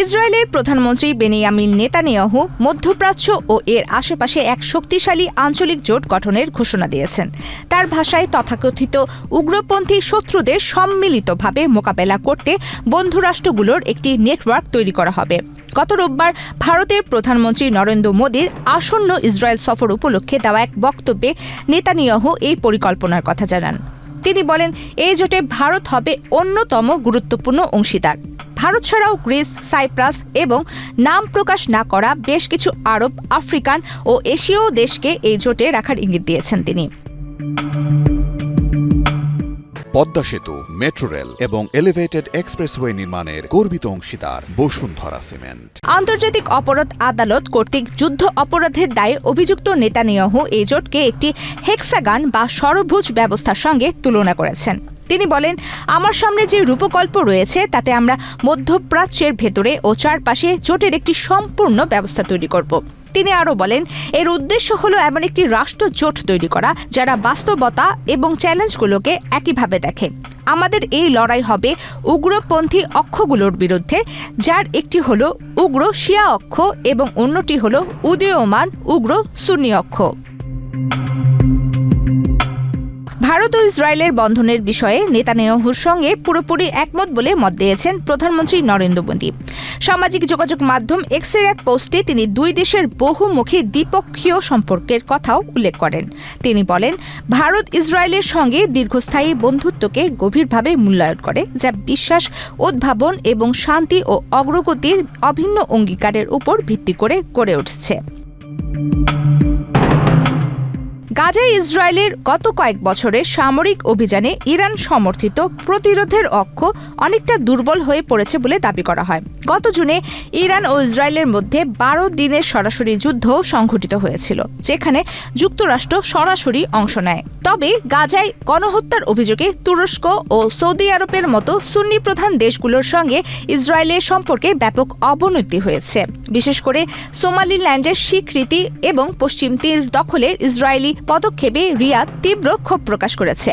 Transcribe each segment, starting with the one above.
ইসরায়েলের প্রধানমন্ত্রী Benjamin Netanyahu মধ্যপ্রাচ্য ও এর আশেপাশে এক শক্তিশালী আঞ্চলিক জোট গঠনের ঘোষণা দিয়েছেন। তার ভাষায় তথাকথিত উগ্রপন্থী শত্রুদের সম্মিলিতভাবে মোকাবেলা করতে বন্ধুরাষ্ট্রগুলোর একটি নেটওয়ার্ক তৈরি করা হবে। গত রোববার ভারতের প্রধানমন্ত্রী নরেন্দ্র মোদীর আসন্ন ইসরায়েল সফর উপলক্ষে দেওয়া এক বক্তব্যে নেতানিয়াহু এই পরিকল্পনার কথা জানান। তিনি বলেন, এই জোটে ভারত হবে অন্যতম গুরুত্বপূর্ণ অংশীদার। ভারত ছাড়াও গ্রিস, সাইপ্রাস এবং নাম প্রকাশ না করা বেশ কিছু আরব, আফ্রিকান ও এশীয় দেশকে এই জোটে রাখার ইঙ্গিত দিয়েছেন তিনি। পদ্মা সেতু, মেট্রো রেল এবং এলিভেটেড এক্সপ্রেসওয়ে নির্মাণের গর্বিত অংশীদার বসুন্ধরা সিমেন্ট। আন্তর্জাতিক অপরাধ আদালত কর্তৃক যুদ্ধ অপরাধের দায়ে অভিযুক্ত নেতানিয়াহু এই জোটকে একটি হেক্সাগান বা ষড়ভুজ ব্যবস্থার সঙ্গে তুলনা করেছেন। তিনি বলেন, আমার সামনে যে রূপকল্প রয়েছে তাতে আমরা মধ্যপ্রাচ্যের ভেতরে ও চারপাশে জোটের একটি সম্পূর্ণ ব্যবস্থা তৈরি করব। তিনি আরও বলেন, এর উদ্দেশ্য হলো এমন একটি রাষ্ট্র জোট তৈরি করা যারা বাস্তবতা এবং চ্যালেঞ্জগুলোকে একইভাবে দেখে। আমাদের এই লড়াই হবে উগ্রপন্থী অক্ষগুলোর বিরুদ্ধে, যার একটি হলো উগ্র শিয়া অক্ষ এবং অন্যটি হলো উদীয়মান উগ্র সুন্নি অক্ষ। ভারত ও ইসরায়েলের বন্ধনের বিষয়ে নেতানিয়াহুর সঙ্গে পুরোপুরি একমত বলে মত দিয়েছেন প্রধানমন্ত্রী নরেন্দ্র মোদী। সামাজিক যোগাযোগ মাধ্যম এক্সের এক পোস্টে তিনি দুই দেশের বহুমুখী দ্বিপক্ষীয় সম্পর্কের কথাও উল্লেখ করেন। তিনি বলেন, ভারত ইসরায়েলের সঙ্গে দীর্ঘস্থায়ী বন্ধুত্বকে গভীরভাবে মূল্যায়ন করে, যা বিশ্বাস, উদ্ভাবন এবং শান্তি ও অগ্রগতির অভিন্ন অঙ্গীকারের উপর ভিত্তি করে গড়ে উঠেছে। গাজায় ইসরায়েলের গত কয়েক বছরের সামরিক অভিযানে ইরান সমর্থিত প্রতিরোধের অক্ষ অনেকটা দুর্বল হয়ে পড়েছে বলে দাবি করা হয়। গত জুনে ইরান ও ইসরায়েলের মধ্যে 12 দিনের সরাসরি যুদ্ধ সংঘটিত হয়েছিল, যেখানে যুক্তরাষ্ট্র সরাসরি অংশ নেয়। তবে গাজায় গণহত্যার অভিযোগে তুরস্ক ও সৌদি আরবের মতো সুন্নি প্রধান দেশগুলোর সঙ্গে ইসরায়েলের সম্পর্কে ব্যাপক অবনতি হয়েছে। বিশেষ করে সোমালিল্যান্ডের স্বীকৃতি এবং পশ্চিম তীর দখলের ইসরায়েলি পদক্ষেপে রিয়াদ তীব্র ক্ষোভ প্রকাশ করেছে।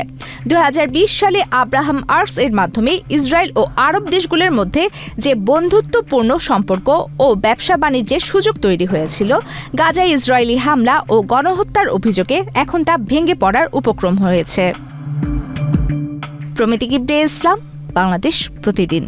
2020 সালে আব্রাহাম আর্কস এর মাধ্যমে ইসরায়েল ও আরব দেশগুলোর মধ্যে যে বন্ধুত্বপূর্ণ সম্পর্ক ও ব্যবসা বাণিজ্যের সুযোগ তৈরি হয়েছিল, গাজায় ইসরায়েলি হামলা ও গণহত্যার অভিযোগে এখন তা ভেঙে পড়ার উপক্রম হয়েছে। প্রমিতি কিবরে ইসলাম, বাংলাদেশ প্রতিদিন।